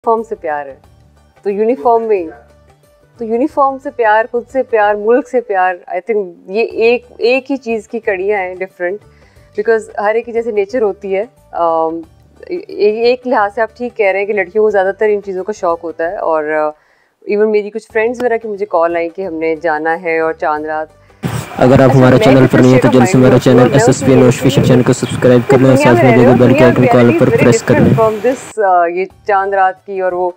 Uniform से प्यार है तो यूनिफॉर्म में, तो यूनिफॉर्म से प्यार, खुद से प्यार, मुल्क से प्यार, आई थिंक ये एक ही चीज़ की कड़ियाँ हैं डिफरेंट, बिकॉज हर एक की जैसे नेचर होती है। एक लिहाज से आप ठीक कह रहे हैं कि लड़कियों को ज़्यादातर इन चीज़ों का शौक़ होता है, और इवन मेरी कुछ फ्रेंड्स वगैरह की मुझे कॉल आई कि हमने जाना है और चांद रात। अगर आप हमारे चैनल पर नहीं है तो जल्द से हमारा चैनल SSP ऑफिशियल चैनल को सब्सक्राइब कर लें और साथ में जो बेल के आइकन कॉल पर प्रेस कर लें। फ्रॉम दिस ये चांद रात की और वो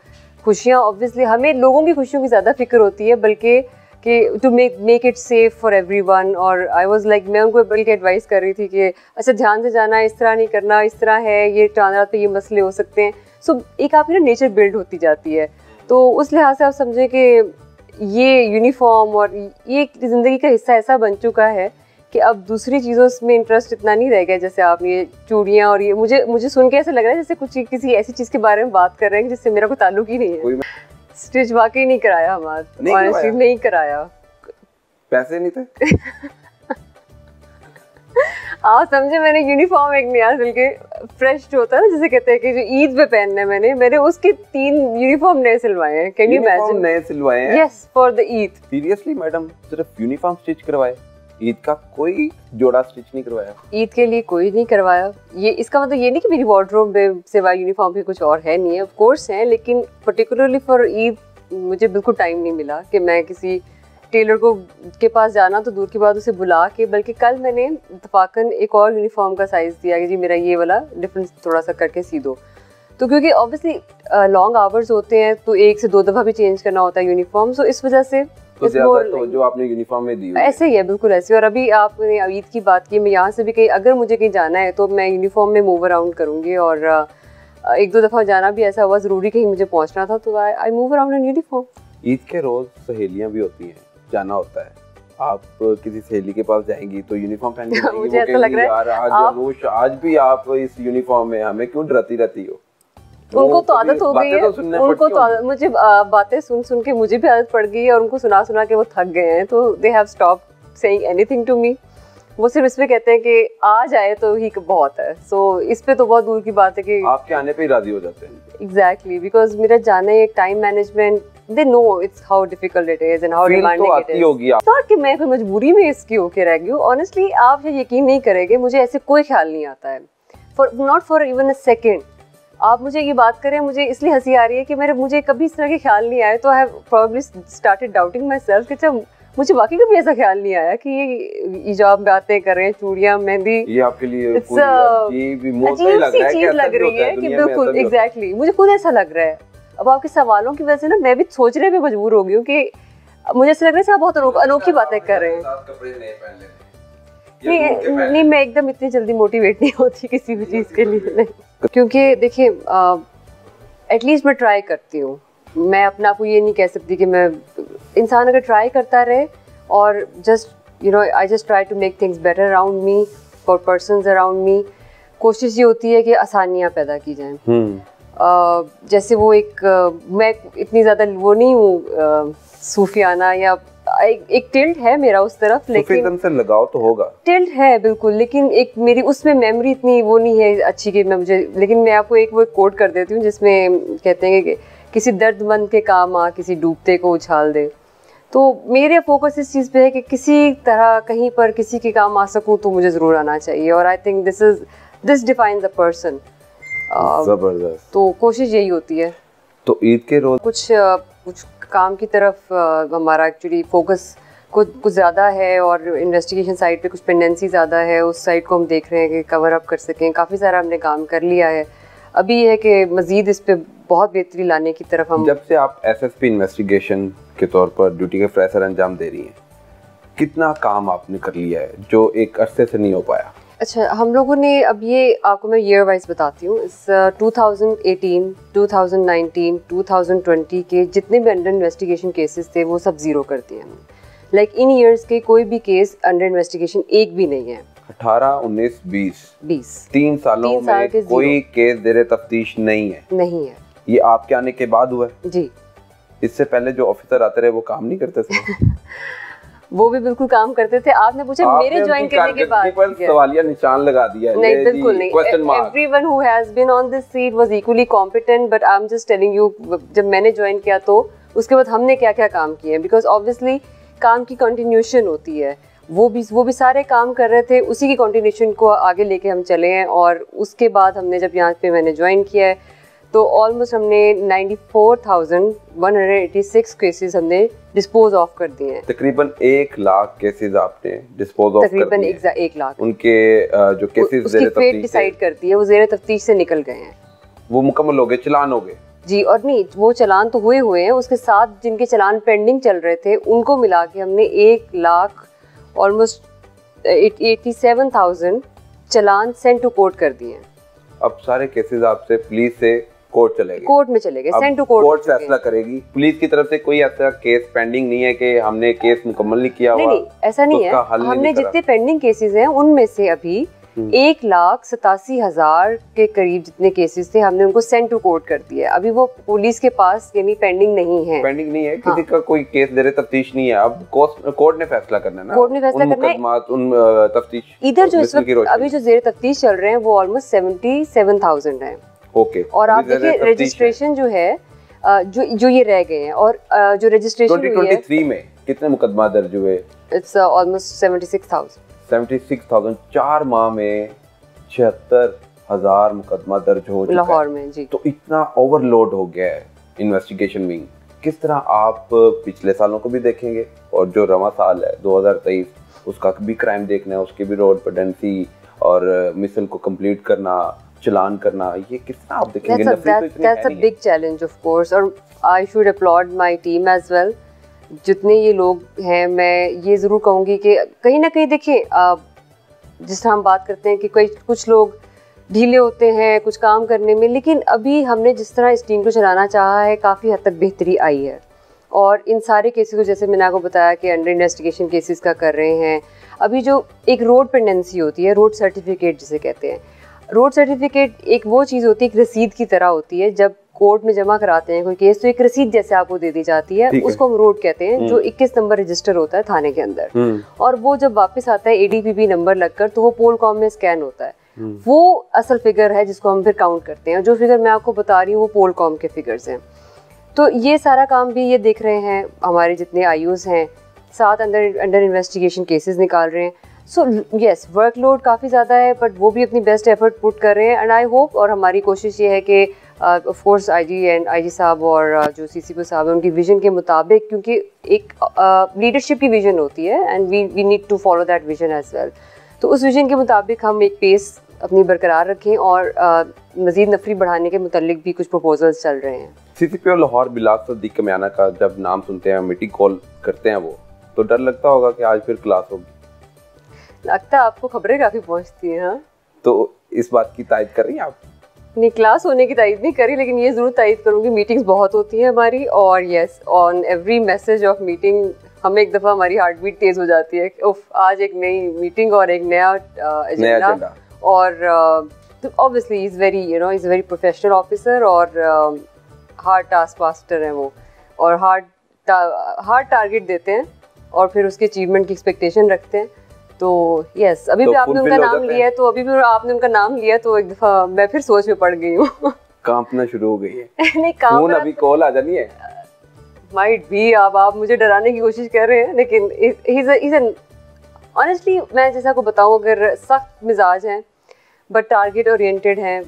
खुशियाँ, ऑब्वियसली हमें लोगों की खुशियों की ज़्यादा फिक्र होती है, बल्कि कि to make it safe for everyone. और आई वाज लाइक, मैं उनको बल्कि एडवाइस कर रही थी कि अच्छा ध्यान से जाना, इस तरह नहीं करना, इस तरह है, ये चांद रात पे ये मसले हो सकते हैं। सो एक आपकी ना नेचर बिल्ड होती जाती है, तो उस लिहाज से आप समझें कि ये यूनिफॉर्म और ये ज़िंदगी का हिस्सा ऐसा बन चुका है कि अब दूसरी चीज़ों में इंटरेस्ट इतना नहीं रह गया। जैसे आप ये चूड़ियाँ और ये मुझे सुन के ऐसा लग रहा है जैसे कुछ किसी ऐसी चीज़ के बारे में बात कर रहे हैं जिससे मेरा कोई ताल्लुक ही नहीं है। स्टिच वाकई नहीं कराया हमारा, ऑनेस्टली नहीं कराया, पैसे नहीं थे। आप समझे, मैंने यूनिफॉर्म एक नया सिल के फ्रेश जो होता है ना, जैसे कहते हैं कि जो ईद पे पहनना है, मैंने उसके 3 यूनिफॉर्म नए सिलवाए हैं। Can you imagine? नए सिलवाए हैं? Yes, for the Eid. Seriously madam, सिर्फ यूनिफॉर्म स्टिच करवाए, ईद का कोई जोड़ा स्टिच नहीं करवाया? ईद के लिए कोई नहीं करवाया। ये इसका मतलब ये नहीं कि मेरी वार्डरोब में सिवाय यूनिफॉर्म के कुछ और है नहीं है, ऑफ कोर्स है, लेकिन पर्टिकुलरली फॉर ईद मुझे बिल्कुल टाइम नहीं मिला कि मैं किसी टेलर को के पास जाना तो दूर की बात उसे बुला के, बल्कि कल मैंने इत्तफाकन एक और यूनिफॉर्म का साइज़ दिया कि जी मेरा ये वाला डिफरेंस थोड़ा सा करके सी दो। तो क्योंकि ऑब्वियसली लॉन्ग आवर्स होते हैं तो 1 से 2 दफ़ा भी चेंज करना होता है यूनिफॉर्म, सो इस वजह से तो ज़्यादा जो आपने यूनिफॉर्म में दी हुई ऐसे ही है, बिल्कुल ऐसे। और अभी आपने ईद की बात की, मैं यहाँ से भी कहीं अगर मुझे कहीं जाना है तो मैं यूनिफॉर्म में मूव अराउंड करूँगी, और 1-2 दफ़ा जाना भी ऐसा हुआ ज़रूरी कहीं मुझे पहुँचना था तो I move around in uniform. Eid के रोज़ सहेलियाँ भी होती हैं, जाना होता है, आप किसी सहेली के पास जाएंगी तो यूनिफॉर्म पहन के जाएंगी, मुझे ऐसा लग रहा है आज भी आप इस यूनिफॉर्म में हमें क्यों डराती रहती हो? उनको तो आदत हो गई है, उनको तो मुझे बातें सुन के मुझे भी आदत पड़ गई है, और उनको सुना के वो थक गए हैं, तो they have stopped saying anything to me. वो सिर्फ इसमें कहते हैं कि आ जाए तो ही बहुत है। सो इस पे तो बहुत दूर की बात है कि आपके आने पे ही राजी हो जाते हैं। एग्जैक्टली, बिकॉज मेरा जाना एक time management, they know it's how difficult it is and how demanding it is। तो कि मैं कोई मजबूरी में इसकी होके रह गई हूँ, ऑनेस्टली आप ये यकीन नहीं करेंगे, मुझे ऐसे कोई ख्याल नहीं आता है, not for even a second. आप मुझे ये बात करें, मुझे इसलिए हंसी आ रही है कि मुझे कभी इस तरह के ख्याल नहीं आए, तो I have probably started doubting my self कि जब मुझे वाकई कभी ऐसा ख्याल नहीं आया कि ये हिजाब बातें कर रहे हैं, चूड़ियाँ, मेहंदी, ये आपके लिए अजीब सी चीज लग रही है कि बिल्कुल एग्जैक्टली मुझे खुद ऐसा लग रहा है। अब आपके सवालों की वजह से ना मैं भी सोचने पे मजबूर हो गई हूँ कि मुझे ऐसा लग रहा है आप बहुत अनोखी बातें कर रहे हैं। नहीं, मैं एकदम इतनी जल्दी मोटिवेट नहीं होती किसी भी चीज़ के लिए, नहीं, क्योंकि देखिए एटलीस्ट मैं ट्राई करती हूँ। मैं अपने आप को ये नहीं कह सकती कि मैं, इंसान अगर ट्राई करता रहे और just I just try to make things better around me, for persons around me. कोशिश ये होती है कि आसानियाँ पैदा की जाएं। जैसे वो मैं इतनी ज़्यादा वो नहीं हूँ सूफियाना, या एक टिल्ट है मेरा उस तरफ, लेकिन से लगाव तो होगा, टिल्ट है बिल्कुल, लेकिन एक मेरी उसमें मेमोरी इतनी वो नहीं है अच्छी कि मैं लेकिन मैं आपको वो कोट कर देती हूँ जिसमें कहते हैं कि किसी दर्दमंद के काम आ, किसी डूबते को उछाल दे। तो मेरे फोकस इस चीज़ पे है कि किसी तरह कहीं पर किसी के काम आ सकूँ तो मुझे ज़रूर आना चाहिए, और I think this defines a person. जबरदस्त। तो कोशिश यही होती है। तो ईद के रोज कुछ काम की तरफ हमारा एक्चुअली फोकस कुछ ज़्यादा है, और इन्वेस्टिगेशन साइड पे कुछ पेंडेंसी ज़्यादा है, उस साइड को हम देख रहे हैं कि कवर अप कर सकें। काफ़ी सारा हमने काम कर लिया है, अभी ये है कि मज़ीद इस पे बहुत बेहतरी लाने की तरफ हम। जब से आप SSP इन्वेस्टिगेशन के तौर पर ड्यूटी के फ्रेशर अंजाम दे रही हैं, कितना काम आपने कर लिया है जो एक अरसे से नहीं हो पाया? अच्छा, हम लोगों ने, अब ये आपको मैं ईयर वाइज बताती हूँ, इस 2018, 2019, 2020 के जितने भी अंडर इन्वेस्टिगेशन केसेस थे वो सब ज़ीरो कर दिए हमने। लाइक इन ईयर्स के कोई भी केस अंडर इन्वेस्टिगेशन एक भी नहीं है। 18, 19, 20 3 सालों में कोई केस ज़ेरे तफ्तीश नहीं है। ये आपके आने के बाद हुआ है? जी। इससे पहले जो ऑफिसर आते रहे वो काम नहीं करते थे? वो भी बिल्कुल काम करते थे। आपने पूछा मेरे ज्वाइन करने के बाद सवालिया निशान लगा दिया। नहीं, बिल्कुल नहीं। Everyone who has been on this seat was equally competent, but I'm just telling you, जब मैंने ज्वाइन किया तो उसके बाद हमने क्या क्या काम किए, बिकॉज ऑब्वियसली काम की कंटिन्यूशन होती है, वो भी सारे काम कर रहे थे, उसी की कंटिन्यूशन को आगे लेके हम चले हैं। और उसके बाद हमने जब यहाँ पे मैंने ज्वाइन किया है तो ऑलमोस्ट हमने 94,186 केसेस हमने डिस्पोज ऑफ कर दिए हैं। तकरीबन 1 लाख केसेस आपने डिस्पोज ऑफ कर दिए। तकरीबन 1 लाख उनके जो केसेस उसकी फेट डिसाइड करती है, वो ज़ेरे तफ्तीश से निकल गए हैं, वो मुकम्मल हो गए, चलान हो गए जी। और नहीं, वो चलान तो हुए हैं, उसके साथ जिनके चलान पेंडिंग चल रहे थे उनको मिला के हमने 1 lakh almost 87,000 challan send to court कर दिए हैं। अब सारे केसेस आपसे पुलिस से कोर्ट चले गए, कोर्ट में चले गए, सेंड टू कोर्ट। कोर्ट फैसला करेगी। पुलिस की तरफ से कोई ऐसा केस पेंडिंग नहीं है कि हमने केस मुकम्मल नहीं किया हुआ? नहीं, ऐसा नहीं है। हमने जितने पेंडिंग केसेस हैं उनमें से अभी 1,87,000 के करीब जितने केसेस थे हमने उनको सेंड टू कोर्ट कर दिया। अभी वो पुलिस के पास यानी पेंडिंग नहीं है, किसी का कोई केस ज़ेरे तफ्तीश नहीं है। अब कोर्ट ने फैसला करना है ना, कोर्ट ने फैसला करना है। उन तफ्तीश इधर जो इस वक्त अभी जो ज़ेरे तफ्तीश चल रहे हैं वो ऑलमोस्ट 77,000 हैं। ओके। और आप देखिए रजिस्ट्रेशन जो है जो ये रह गए हैं, और जो रजिस्ट्रेशन 2023 में कितने मुकदमा दर्ज हुए? It's almost 76,000। 4 माह में 76,000 मुकदमा दर्ज हो चुका लाहौर में जी। तो इतना ओवरलोड हो गया है इन्वेस्टिगेशन विंग। किस तरह आप पिछले सालों को भी देखेंगे और जो रवा साल है 2023 उसका भी क्राइम देखना है, उसकी भी रोड पेडेंसी और मिशन को कंप्लीट करना, चलान करना, ये किस तरह आप देखेंगे? That's a big challenge of course, और I should applaud my team as well। जितने ये लोग हैं, मैं ये ज़रूर कहूँगी कि कहीं ना कहीं देखिए, जिस तरह हम बात करते हैं कि कुछ लोग ढीले होते हैं कुछ काम करने में, लेकिन अभी हमने जिस तरह इस टीम को चलाना चाहा है काफ़ी हद तक बेहतरी आई है। और इन सारे केसेस को, जैसे मैंने आपको बताया कि अंडर इन्वेस्टिगेशन केसेस का कर रहे हैं। अभी जो एक रोड पेंडेंसी होती है, रोड सर्टिफिकेट जिसे कहते हैं, रोड सर्टिफिकेट एक वो चीज़ होती है, एक रसीद की तरह होती है। जब कोर्ट में जमा कराते हैं कोई केस तो एक रसीद जैसे आपको दे दी जाती है, उसको हम रोड कहते हैं, जो 21 नंबर रजिस्टर होता है थाने के अंदर। और वो जब वापस आता है ADPP नंबर लगकर तो वो पोलकॉम में स्कैन होता है। वो असल फिगर है जिसको हम फिर काउंट करते हैं। जो फिगर मैं आपको बता रही हूँ वो पोलकॉम के फिगर्स हैं। तो ये सारा काम भी ये देख रहे हैं हमारे जितने IUs हैं, साथ अंडर इन्वेस्टिगेशन केसेस निकाल रहे हैं। सो यस, वर्कलोड काफ़ी ज़्यादा है, बट वो भी अपनी बेस्ट एफर्ट पुट कर रहे हैं। एंड आई होप, और हमारी कोशिश ये है कि ऑफ कोर्स IG साहब और जो CCP साहब है उनकी विजन के मुताबिक, क्योंकि एक लीडरशिप की विजन होती है and we need to follow that vision as well. तो उस विजन के मुताबिक हम एक पेस अपनी बरकरार रखें और मज़ीद नफरी बढ़ाने के मुतालिक भी कुछ प्रपोजल्स चल रहे हैं। CCP और लाहौर बिलास सदीक कमियाना का जब नाम सुनते हैं, मीटिंग कॉल करते हैं वो, तो डर लगता होगा कि आज फिर क्लास होगी? लगता है आपको खबरें काफ़ी पहुँचती हैं। हाँ, तो इस बात की तायद कर रही हैं आप? नहीं, क्लास होने की तायद नहीं करी, लेकिन ये ज़रूर तायद करूँगी, मीटिंग्स बहुत होती हैं हमारी। और yes, on every message of meeting हमें एक दफ़ा हमारी हार्ट बीट तेज़ हो जाती है, उफ आज एक नई मीटिंग और एक नया एजेंडा। और obviously is very professional officer और हार्ड टास्क मास्टर हैं वो, और हार्ड टारगेट देते हैं और फिर उसके अचीवमेंट की एक्सपेक्टेशन रखते हैं। तो यस, अभी भी आपने उनका नाम लिया है, तो अभी भी आपने उनका नाम लिया तो एक दफ़ा मैं फिर सोच में पड़ गई हूँ। कांपना शुरू हो गई है। नहीं, कांपना अभी कॉल आ जानी है। माइट भी, अब आप मुझे डराने की कोशिश कर रहे हैं, लेकिन ऑनेस्टली मैं जैसा को बताऊँ, अगर सख्त मिजाज हैं बट टारगेट ओरिएंटेड हैं,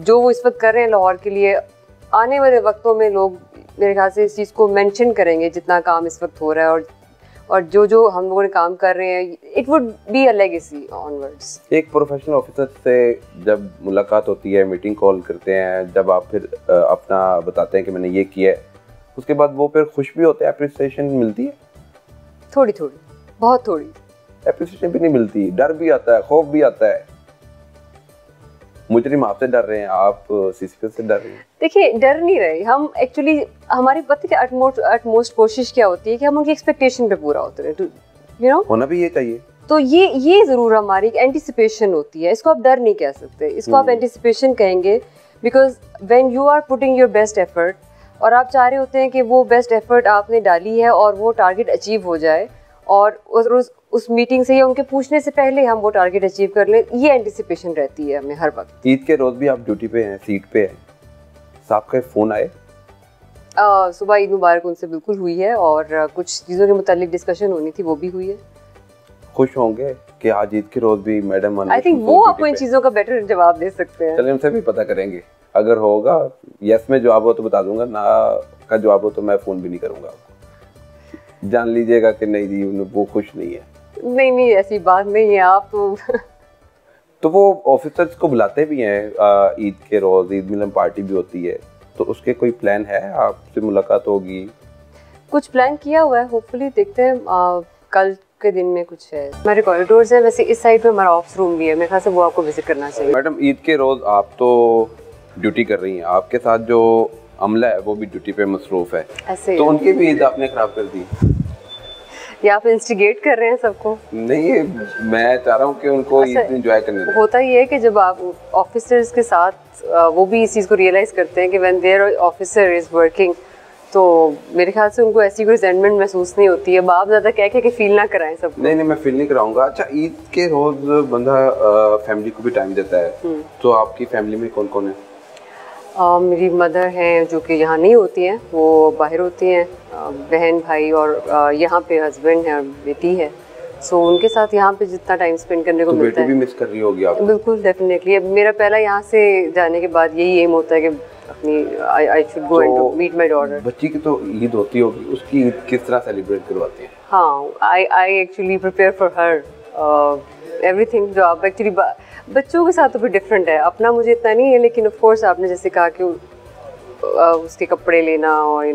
जो वो इस वक्त कर रहे हैं लाहौर के लिए, आने वाले वक्तों में लोग मेरे ख्याल से इस चीज़ को मेंशन करेंगे जितना काम इस वक्त हो रहा है, और जो हम लोगों ने काम कर रहे हैं, it would be a legacy onwards. एक प्रोफेशनल ऑफिसर से जब मुलाकात होती है, मीटिंग कॉल करते हैं, जब आप फिर अपना बताते हैं कि मैंने ये किया है, उसके बाद वो फिर खुश भी होते हैं, अप्रिसिएशन मिलती है? थोड़ी थोड़ी, बहुत थोड़ी। अप्रिसिएशन भी नहीं मिलती, डर भी आता है, खौफ भी आता है। मुजरिम आपसे डर रहे हैं, आप CCP से डर रहे हैं? देखिए, डर नहीं रहे हम, एक्चुअली हमारी पता है अटमोस्ट कोशिश क्या होती है कि हम उनकी एक्सपेक्टेशन पे पूरा होते हैं, होना भी ये चाहिए। तो ये ज़रूर हमारी एंटिसिपेशन होती है, इसको आप डर नहीं कह सकते, इसको आप एंटिसिपेशन कहेंगे, because when you are putting your best effort और आप चाह रहे होते हैं कि वो बेस्ट एफर्ट आपने डाली है और वो टारगेट अचीव हो जाए, और उस मीटिंग से या उनके पूछने से पहले हम वो टारगेट अचीव कर लें, ये एंटिसिपेशन रहती है हमें हर वक्त। ईद के रोज भी आप ड्यूटी पे हैं, सीट पे हैं, साहब का फोन आए? सुबह ईद मुबारक उनसे बिल्कुल हुई है और कुछ चीज़ों के मुतालिक डिस्कशन होनी थी, वो भी हुई है। खुश होंगे कि आज ईद के रोज भी मैडम? आई थिंक वो आपको इन चीज़ों का बेटर जवाब दे सकते हैं। चलिए उनसे भी पता करेंगे, अगर होगा यस में जवाब हो तो बता दूंगा, ना का जवाब हो तो मैं फोन भी नहीं करूंगा। जान लीजिएगा कि नहीं जी वो खुश नहीं है। नहीं ऐसी बात नहीं है। आप तो वो ऑफिसर्स को बुलाते भी हैं ईद के रोज, ईद मिलन पार्टी भी होती है, तो उसके कोई प्लान है? आपसे मुलाकात होगी? कुछ प्लान किया हुआ है, होपफुली देखते हैं कल के दिन में कुछ है। हमारे कॉरिडोर्स हैं, वैसे इस साइड पे हमारा ऑफिस रूम भी है, मेरे ख्याल से वो आपको विजिट करना चाहिए। मैडम ईद के रोज आप तो ड्यूटी कर रही हैं, आपके साथ जो अमला है वो भी ड्यूटी पे मसरूफ है, ऐसे तो उनकी भी ईद आपने खराब कर दी। या आप इंस्टिगेट कर रहे हैं सबको? नहीं, मैं चाह रहा हूँ कि उनको ईद एंजॉय करने दें। होता ही है कि जब आप ऑफिसर्स के साथ वो भी इस चीज़ को रियलाइज़ करते हैं कि when there officer is working, तो मेरे ख्याल से उनको ऐसी कोई रिजेंटमेंट महसूस नहीं होती है। आप ज़्यादा कह के फील ना कराएं सबको। नहीं मैं फील नहीं कराऊंगा। अच्छा, ईद के रोज बंदा फैमिली को भी टाइम देता है, तो आपकी फैमिली में कौन कौन है? मेरी मदर हैं जो कि यहाँ नहीं होती हैं, वो बाहर होती हैं, बहन भाई, और यहाँ पे हस्बैंड है और बेटी है। सो उनके साथ यहाँ पे जितना टाइम स्पेंड करने को तो मिलता है। बेटी भी मिस कर रही होगी आप? बिल्कुल, डेफिनेटली। अब मेरा पहला यहाँ से जाने के बाद यही एम होता है कि अपनी I should go and meet my daughter. बच्ची की तो ईद होती होगी, उसकी ईद किस तरह सेलिब्रेट करवाती हैं? हाँ, I actually prepare for her everything. जो आप एक्चुअली बच्चों के साथ तो फिर डिफरेंट है, अपना मुझे इतना नहीं है, लेकिन ऑफ कोर्स आपने जैसे कहा कि उसके कपड़े लेना और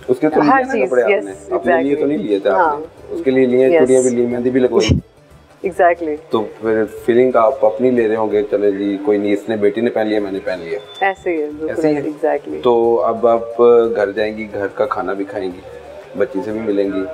उसके तो हर चीज, कपड़े आपने अपने लिए तो नहीं लिए थे आपने? उसके लिए लिए, चूड़ियां भी ली, मेहंदी भी लगवाई। एग्जैक्टली। तो फिर फीलिंग आप अपनी ले रहे होंगे, चले जी कोई नहीं, इसने बेटी ने पहन लिया मैंने पहन लिया, ऐसे ही है। बिल्कुल एग्जैक्टली। तो अब आप घर जाएंगी, घर का खाना भी खाएंगी, बच्ची से भी मिलेंगी,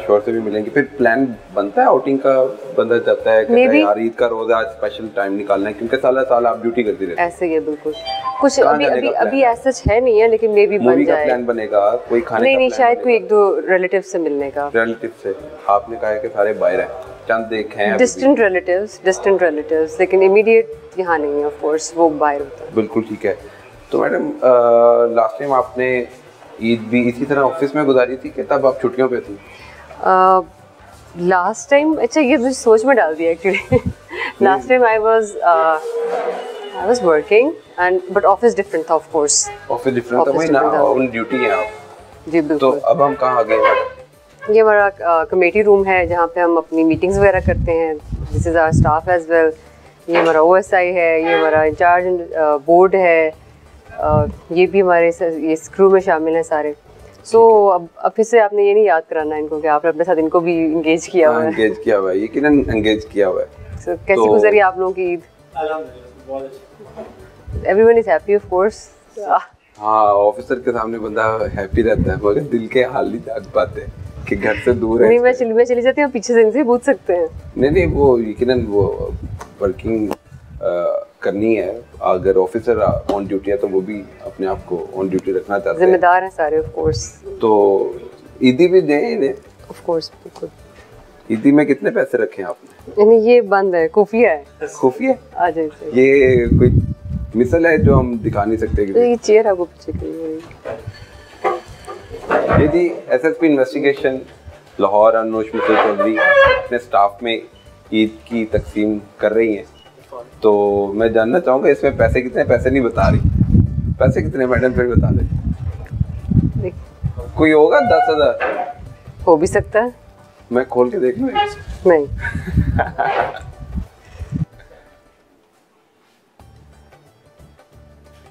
शोर से भी मिलेंगी, फिर प्लान बनता है आउटिंग का, बंदा जाता है कहता है यार ईद का रोज आज स्पेशल टाइम निकालना है, क्योंकि साल आप ड्यूटी करती रहती है। ऐसे ही है बिल्कुल। कुछ अभी ऐसा है नहीं है, लेकिन मे भी बन जाए। प्लान बनेगा कोई खाने नहीं शायद कोई एक दो रिलेटिव से मिलने का। रिलेटिव से आपने कहा है कि सारे बाहर हैं, चंद देखे हैं डिस्टेंट रिलेटिव्स, लेकिन इमीडिएट यहाँ नहीं है, ऑफ कोर्स वो बाहर होता है। बिल्कुल ठीक है। तो मैडम लास्ट टाइम आपने ईद भी इसी तरह ऑफिस में गुजारी थी कि तब आप छुट्टियों पे थी? लास्ट टाइम, अच्छा ये मुझे सोच में डाल दिया actually. Last time I was working and but office different था, ऑफ कोर्स। ऑफिस डिफरेंट था, वही ना, ऑन ड्यूटी है आप। जी बिल्कुल। तो अब हम कहाँ गए मैडम? ये हमारा कमेटी रूम है जहाँ पे हम अपनी मीटिंग्स वगैरह करते हैं। This is our staff as well. ये हमारा OSI है, ये हमारा इंचार्ज बोर्ड है, ये भी हमारे ये क्रू में शामिल हैं सारे। सो अब फिर से आपने ये नहीं याद कराना इनको कि आपने अपने साथ इनको भी इंगेज किया हुआ है। इंगेज किया हुआ है, यकीनन इंगेज किया हुआ है। सो कैसी गुजरी आप लोगों की Eid? Everyone is happy of course. हाँ, ऑफिसर के सामने बंदा हैप्पी रहता है, मगर दिल के हाल नहीं जान पाते कि घर से दूर है। नहीं, मैं चली जाती हूँ, पीछे से इनसे पूछ सकते हैं। नहीं वो यकीनन वो वर्किंग करनी है। अगर ऑफिसर ऑन ड्यूटी है तो वो भी अपने आप को ऑन ड्यूटी रखना चाहते हैं, जिम्मेदार हैं सारे ऑफ कोर्स। तो ईदी भी दें इन्हें ऑफ कोर्स, बिल्कुल। ईदी में कितने पैसे रखे हैं आपने? यानी ये बंद है, खुफिया है। खुफिया? आ जाइए। ये कोई मिसल है जो हम दिखा नहीं सकते? तो ये चेयर आपको पीछे की ये जी SSP इन्वेस्टिगेशन लाहौर अनुज मुसल चौधरी अपने स्टाफ में ईद की तकसीम कर रही हैं। तो मैं जानना चाहूँगा इसमें पैसे कितने? पैसे नहीं बता रही, पैसे कितने मैडम फिर बता दें। कोई होगा 10,000? हो भी सकता है, मैं खोल के देख लूँ? नहीं।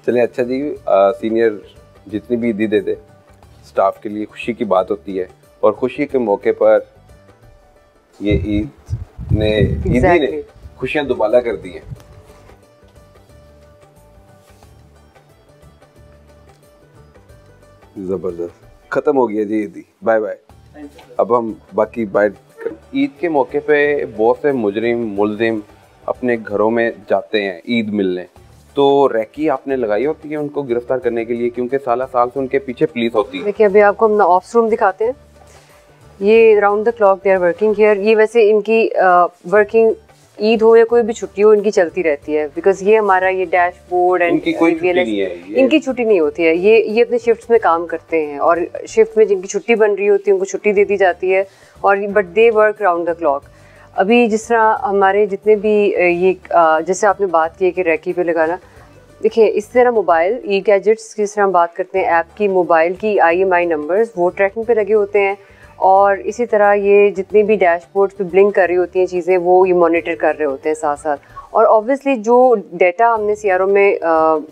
चलिए अच्छा जी, सीनियर जितनी भी ईदी दे दे, स्टाफ के लिए खुशी की बात होती है, और खुशी के मौके पर ये ईद ने ईदी ने खुशियां दुबाला कर दी हैं। जबरदस्त, खत्म हो गया जी ईदी, बाय बाय। अब हम बाकी बात कर। ईद के मौके पे बहुत से मुजरिम मुलजिम अपने घरों में जाते हैं ईद मिलने, तो रैकी आपने लगाई होती है उनको गिरफ्तार करने के लिए, क्योंकि साल से उनके पीछे पुलिस होती है। देखिए अभी आपको हम ऑफिस रूम दिखाते हैं। ये round the clock they are working here. ये वैसे इनकी वर्किंग ईद हो या कोई भी छुट्टी हो इनकी चलती रहती है, बिकॉज ये हमारा ये डैशबोर्ड एंड इनकी कोई छुट्टी नहीं है, इनकी छुट्टी नहीं होती है। ये अपने शिफ्ट्स में काम करते हैं और शिफ्ट में जिनकी छुट्टी बन रही होती है उनको छुट्टी दे दी जाती है, और but they work round the clock. अभी जिस तरह हमारे जितने भी ये जैसे आपने बात की है कि रैकी पे लगाना, देखिए इस तरह मोबाइल ई गैजेट्स जिस तरह हम बात करते हैं ऐप की, मोबाइल की IMI नंबर्स वो ट्रैकिंग पे लगे होते हैं, और इसी तरह ये जितनी भी डैशबोर्ड पे ब्लिंक कर रही होती हैं चीज़ें वो ये मॉनिटर कर रहे होते हैं साथ साथ। और ऑब्वियसली जो डेटा हमने CRO में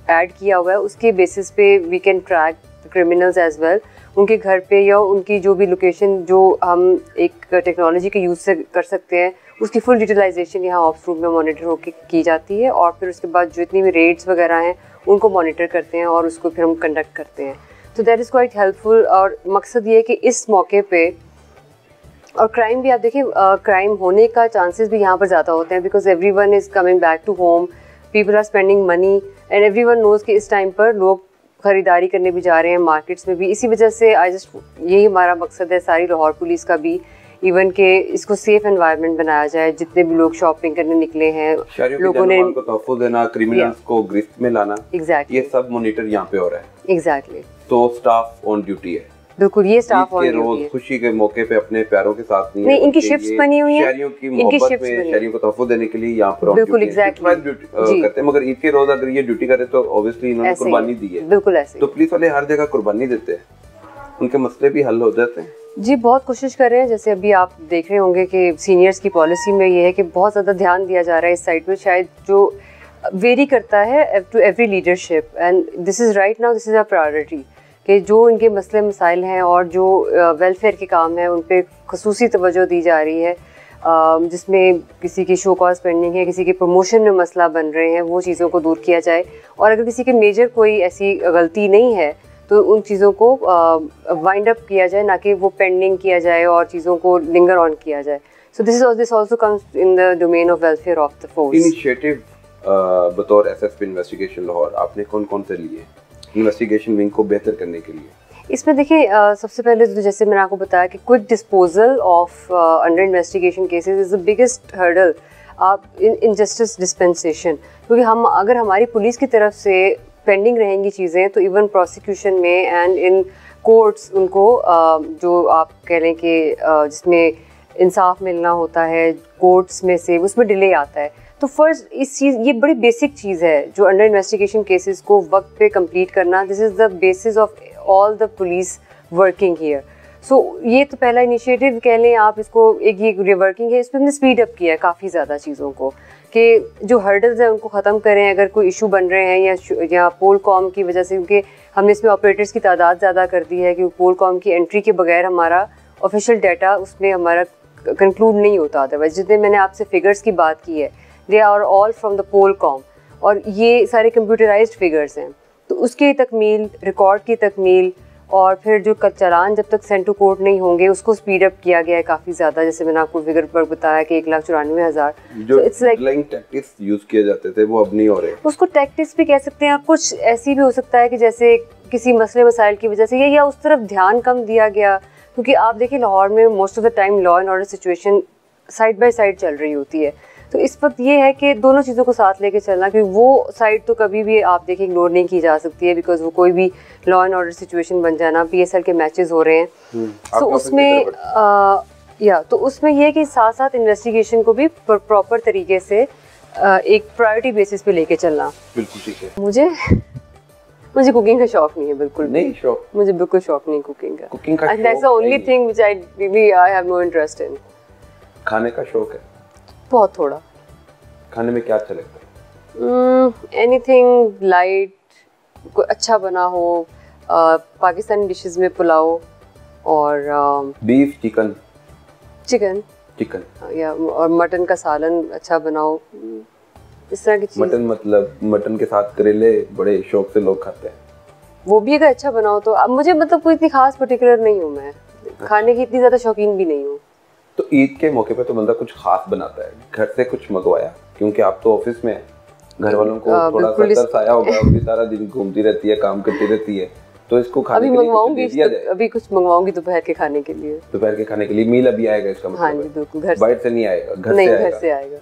ऐड किया हुआ है उसके बेसिस पे we can track criminals as well, उनके घर पे या उनकी जो भी लोकेशन जो हम एक टेक्नोलॉजी के यूज़ से कर सकते हैं उसकी फुल डिटेलाइजेशन यहाँ ऑप्स रूम में मॉनिटर होकर की जाती है, और फिर उसके बाद जो इतनी भी रेड्स वगैरह हैं उनको मॉनिटर करते हैं और उसको फिर हम कंडक्ट करते हैं। तो दैट इज़ क्वाइट हेल्पफुल। और मकसद ये है कि इस मौके पे, और क्राइम भी आप देखिए क्राइम होने का चांसेस भी यहाँ पर ज़्यादा होते हैं, because everyone is coming back to home, people are spending money and everyone knows कि इस टाइम पर लोग ख़रीदारी करने भी जा रहे हैं मार्केट्स में भी। इसी वजह से यही हमारा मकसद है सारी लाहौर पुलिस का भी, इवन के इसको सेफ एनवायरनमेंट बनाया जाए। जितने भी लोग शॉपिंग करने निकले हैं, लोगों ने को तहफ़्फ़ुज़ देना, क्रिमिनल्स को गिरफ्त में लाना, एग्जैक्टली ये सब मॉनिटर यहाँ पे हो रहा है। एग्जैक्टली। तो स्टाफ ऑन ड्यूटी है, बिल्कुल ये स्टाफ ऑन ड्यूटी रोज है। खुशी के मौके पे अपने प्यारों के साथ नहीं, इनकी शिफ्ट्स बनी हुई हैं, शहरियों की मोहब्बत में शहरियों को तहफ़्फ़ुज़ देने के लिए यहाँ पर बिल्कुल एग्जैक्टली करते हैं। मगर ईद के रोज अगर ये ड्यूटी करे तो ऑब्वियसली इन्होंने कुर्बानी दी है, बिल्कुल ऐसे। तो पुलिस वाले हर जगह कुर्बानी देते हैं, उनके मसले भी हल हो जाते हैं। जी बहुत कोशिश कर रहे हैं। जैसे अभी आप देख रहे होंगे कि सीनियर्स की पॉलिसी में ये है कि बहुत ज़्यादा ध्यान दिया जा रहा है इस साइड पे, शायद जो वेरी करता है to every leadership, and this is right now this is a priority कि जो इनके मसले मसाइल हैं और जो वेलफेयर के काम हैं उन पर खसूसी तवज्जो दी जा रही है, जिसमें किसी की शो कॉज पेंडिंग है, किसी के प्रमोशन में मसला बन रहे हैं, वो चीज़ों को दूर किया जाए। और अगर किसी के मेजर कोई ऐसी गलती नहीं है तो उन चीज़ों को वाइंड अप किया जाए, ना कि वो पेंडिंग किया जाए और चीज़ों को लिंगर ऑन किया जाए। So this also comes in the domain of welfare of the force. Initiative बतौर SSP इन्वेस्टिगेशन लाहौर आपने कौन कौन से लिए इन्वेस्टिगेशन विंग को बेहतर करने के लिए? इसमें देखिए सबसे पहले तो जैसे मैंने आपको बताया कि quick disposal of under investigation cases is the biggest hurdle आप इन जस्टिस डिस्पेंसेशन, क्योंकि हम अगर हमारी पुलिस की तरफ से पेंडिंग रहेंगी चीज़ें तो इवन प्रोसिक्यूशन में एंड इन कोर्ट्स उनको जो आप कह लें कि जिसमें इंसाफ मिलना होता है कोर्ट्स में से, उसमें डिले आता है। तो फर्स्ट इस चीज़ ये बड़ी बेसिक चीज़ है जो अंडर इन्वेस्टिगेशन केसेस को वक्त पे कंप्लीट करना, this is the basis of all the police working here. So ये तो पहला इनिशिएटिव कह लें आप इसको, एक ये रिवर्किंग है, इस पर हमने स्पीड अप किया है काफ़ी ज़्यादा चीज़ों को, कि जो हर्डल्स हैं उनको ख़त्म करें। अगर कोई इशू बन रहे हैं या पोल कॉम की वजह से, क्योंकि हमने इसमें ऑपरेटर्स की तादाद ज़्यादा कर दी है, कि पोल कॉम की एंट्री के बगैर हमारा ऑफिशियल डाटा उसमें हमारा कंक्लूड नहीं होता। अदरवाइज जितने मैंने आपसे फिगर्स की बात की है they are all from the poll com, और ये सारे कंप्यूटराइज्ड फिगर्स हैं। तो उसकी तकमील, रिकॉर्ड की तकमील, और फिर जो चालान जब तक सेंड टू कोर्ट नहीं होंगे उसको स्पीड अप किया गया है काफ़ी ज़्यादा। जैसे मैंने आपको फिगर पर बताया कि 1,94,000 जो डिलेइंग टैक्टिक्स यूज़ किए जाते थे वो अब नहीं हो रहे। उसको टैक्टिक्स भी कह सकते हैं, कुछ ऐसी भी हो सकता है कि जैसे किसी मसले मसाइल की वजह से या उस तरफ ध्यान कम दिया गया, क्योंकि आप देखिए लाहौर में most of the time law and order situation side by side चल रही होती है। तो इस वक्त ये है कि दोनों चीज़ों को साथ लेके चलना, क्योंकि वो साइड तो कभी भी आप देखिए इग्नोर नहीं की जा सकती है, बिकॉज वो कोई भी लॉ एंड ऑर्डर सिचुएशन बन जाना, PSL के मैचेस हो रहे हैं, तो उसमें तो उसमें ये है कि साथ साथ इन्वेस्टिगेशन को भी प्रॉपर तरीके से एक प्रायोरिटी बेसिस पे लेके चलना। बिल्कुल ठीक है। मुझे कुकिंग का शौक नहीं है, बिल्कुल नहीं शौक, मुझे बिल्कुल शौक नहीं कुकिंग का। कुकिंग का that's the only thing which I have no interest in. खाने का शौक है? बहुत थोड़ा। खाने में क्या अच्छा लगता है? एनीथिंग लाइट, कोई अच्छा बना हो, पाकिस्तानी डिशेस में पुलाव और बीफ, चिकन या और मटन का सालन अच्छा बनाओ, इस तरह की चीज़। मटन मतलब मटन के साथ करेले बड़े शौक से लोग खाते हैं, वो भी अगर अच्छा बनाओ तो। अब मुझे मतलब कोई इतनी खास पर्टिकुलर नहीं हूँ मैं, खाने की इतनी ज़्यादा शौकीन भी नहीं हूँ। तो ईद के मौके पे तो बंदा कुछ खास बनाता है, घर से कुछ मंगवाया, क्योंकि आप तो ऑफिस में हैं, घर वालों को थोड़ा सा तरस आया होगा, अभी सारा दिन घूमती रहती है, काम करती रहती है, तो इसको खाने अभी के लिए मंगवाऊंगी, कुछ दे दिया जाए। अभी कुछ मंगवाऊंगी दोपहर के खाने के लिए। दोपहर के खाने के लिए मील अभी आएगा इसका मतलब? हाँ जी बिल्कुल, घर से। बाहर से नहीं आएगा, घर नहीं, से आएगा? घर से आएगा।